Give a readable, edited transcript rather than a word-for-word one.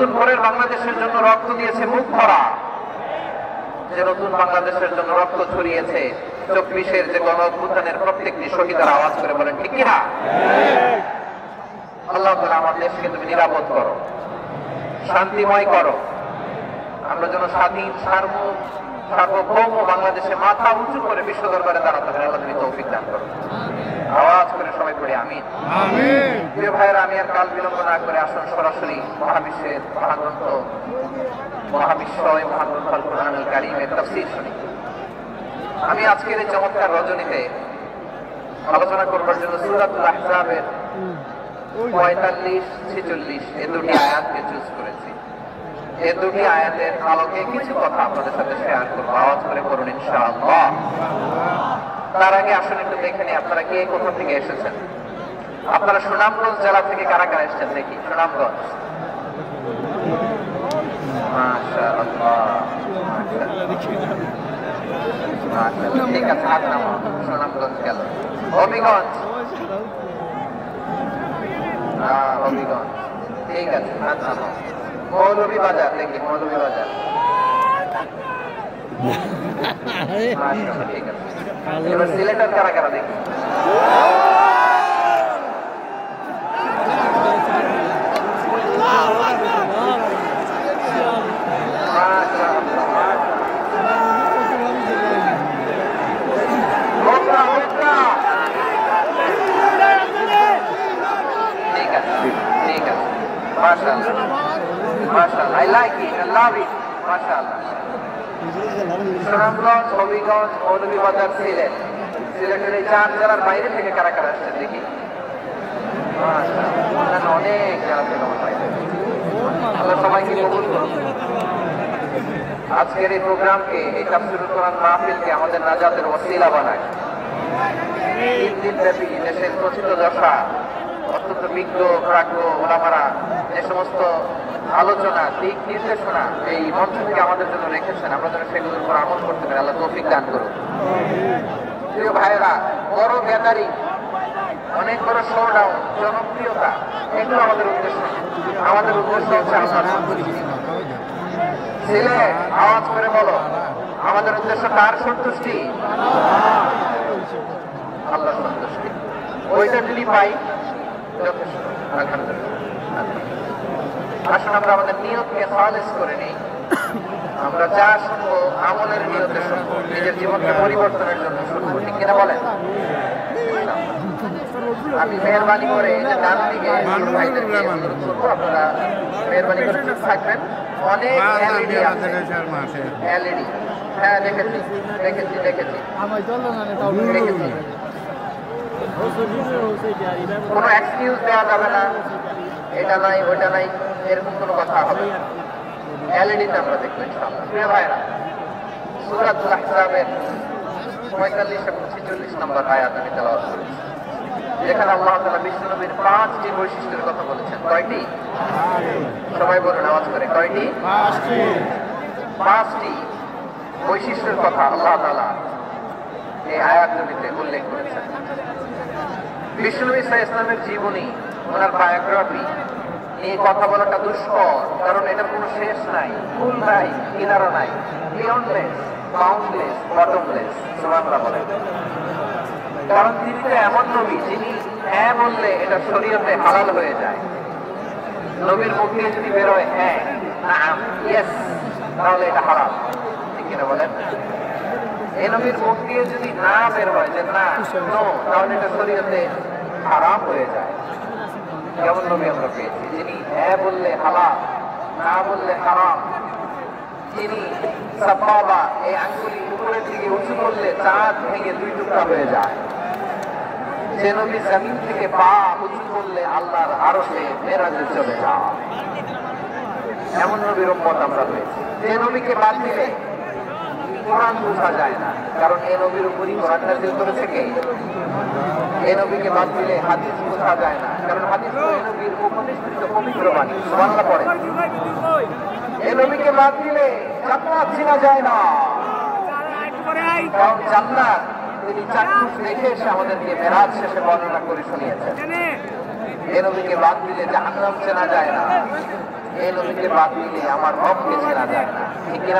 নতুন ভোরের বাংলাদেশের জন্য রক্ত দিয়েছে মুখ ভরা, যে নতুন বাংলাদেশের জন্য রক্ত ছড়িয়েছে 24-এর যে গণ অভ্যুত্থানের প্রত্যেকটি শহীদের আওয়াজ করে বলেন ঠিক কিনা? আল্লাহ তাআলা আমার দেশকে তুমি নিরাপদ করো, শান্তিময় করো, আমরা যেন স্বাধীন সার্বভৌম বাংলাদেশে মাথা উঁচু করে বিশ্ব দরবারে দাঁড়াতে পারে। আল্লাহ তুমি তৌফিক দান করো। আওয়াজ করে সবাই পড়ি আমিন। প্রিয় ভাইয়েরা, আমি আর কাল বিলম্ব না করে আসুন সরাসরি মহাবিশ্বের মহাগ্রন্থ আল কুরআনুল কারীমের তাফসীর শুনি। আমি আজকের এই চমৎকার রজনীতে আলোচনা করবার জন্য সূরাতুল আহজাবের 45-46 এই দুটি আয়াতকে চুজ করেছি। এই দুটি আয়াতের আলোকে কিছু কথা আপনাদের সাথে শেয়ার করবো। আওয়াজ করে পড়ুন ইনশাআল্লাহ। তার আগে আসুন একটু দেখে নিই আপনারা কে কোথা থেকে এসেছেন। আপনারা সুনামগঞ্জ জেলা থেকে কারা কারা এসেছেন দেখি। সুনামগঞ্জ, মাশাআল্লাহ, ঠিক আছে, হাত নামা। সুনামগঞ্জ গেল। হবিগঞ্জ, হবিগঞ্জ, ঠিক আছে, হাত নামা। মৌলভীবাজার দেখি, মৌলভীবাজার, ঠিক আছে। এবার সিলেটের কারা কারা দেখি। I like it, I love it, mashallah. Sunamganj, Habiganj, Moulvibazar, সিলেটের এই 4 জেলার বাইরে থেকে কারা কারা আসছেন দেখি। মাশাআল্লাহ, অনেক জেলা থেকে বাইরে। আল্লাহ সবাইকে কবুল করুন। আজকের এই প্রোগ্রামকে, এই তাফসীরুল কোরআন মাহফিলকে আমাদের নাজাতের ওসিলা বানায়। 3 দিন ব্যাপী দেশের প্রচিত দশা, অত্যন্ত বিজ্ঞ প্রাজ্ঞ ওলামারা যে সমস্ত আলোচনা, দিক নির্দেশনা এই মঞ্চ থেকে আমাদের জন্য রেখেছেন, আমরা যেন সেগুলোর উপর আমল করতে পারি। আল্লাহ তৌফিক দান করুন। প্রিয় ভাইয়েরা, বড় গ্যাদারিং, অনেক বড় শোডাউন, জনপ্রিয়তা, এগুলো আমাদের উদ্দেশ্য। আমাদের উদ্দেশ্য হচ্ছে ছেলে, আওয়াজ করে বলো, আমাদের উদ্দেশ্য কার সন্তুষ্টি? আল্লাহ সন্তুষ্টি। ওইটা যদি পাই যথেষ্ট, আলহামদুলিল্লাহ। আসুন আমরা আমাদের নিয়তকে খালেস করে নিই। আমরা যা শুনবো আমলের নিয়তে শুনবো, নিজের জীবনকে পরিবর্তনের জন্য শুনবো, ঠিক কিনা বলেন? আমি মেহরবানি করে ডান দিকে ভাইদেরকে অনুরোধ করবো, আপনারা মেহরবানি করে চুপ থাকবেন। অনেক এলইডি আছে, এলইডি, হ্যাঁ দেখেছি। কোনো এক্সকিউজ দেওয়া যাবে না, এটা নাই ওইটা নাই, এরকম কোনো কথা হবে না। এলইডিতে আমরা দেখবো ইনশাআল্লাহ। প্রিয় ভাইরা, সূরাতুল আহজাবের 45 এবং 46 নম্বর আয়াত আমি তেলাওয়াত করেছি, যেখানে আল্লাহ তাআলা বিশ্বনবীর 5টি বৈশিষ্ট্যের কথা বলেছেন। কয়টি? সবাই বলুন আওয়াজ করে, কয়টি? 5টি বৈশিষ্ট্যের কথা আল্লাহ তাআলা এই আয়াতগুলিতে উল্লেখ করেছেন। বিশ্বনবী সাল্লাল্লাহু আলাইহি ওয়াসাল্লামের জীবনী, ওনার বায়োগ্রাফি নিয়ে কথা বলাটা দুষ্কর, কারণ এটার কোনো শেষ নাই, ফুল নাই, কিনারা নাই, বিয়ন্ডলেস, বাউন্ডলেস, বটমলেস। সুবহানাল্লাহ বলেন। কারণ তিনি তো এমন নবী যিনি হ্যাঁ বললে এটা শরীয়তে হালাল হয়ে যায়। নবীর মুখ দিয়ে যদি বেরোয় হ্যাঁ, নাম, ইয়েস, তাহলে এটা হালাল, ঠিক কিনা বলেন? এই নবীর মুখ দিয়ে যদি না বের হয় যে না, নো, তাহলে এটা শরীয়তে হারাম হয়ে যায়। কেমন নবী আমরা পেয়েছি যিনি হ্যাঁ বললে হালাল, না বললে হারাম, যিনি সাবাবা এই আঙ্গুলি উপরের দিকে উঁচু করলে চাঁদ ভেঙে 2 টুকরা হয়ে যায়, যে নবী জমিন থেকে পা উঁচু করলে আল্লাহর আরশে মেরাজে চলে যায়, এমন নবীর উম্মত আমরা পেয়েছি। যে নবীকে বাদ দিলে কোরআন বোঝা যায় না, কারণ এই নবীর উপরই কোরআন নাযিল করেছে কে? এই নবীকে বাদ দিলে হাদিস বোঝা যায় না, কারণ হাদিস এই নবীর উপনিষদ পবিত্র বাণী। সুবহানাল্লাহ পড়ে। এই নবীকে বাদ দিলে জান্নাত চেনা যায় না, কারণ জান্নাত তিনি চাক্ষুষ দেখে এসে আমাদেরকে মেরাজ শেষে বর্ণনা করে শুনিয়েছেন। এই নবীকে বাদ দিলে জাহান্নাম চেনা যায় না, এই নবীকে বাদ দিলে আমার রবকে চেনা যায় না। ঠিক কিনা?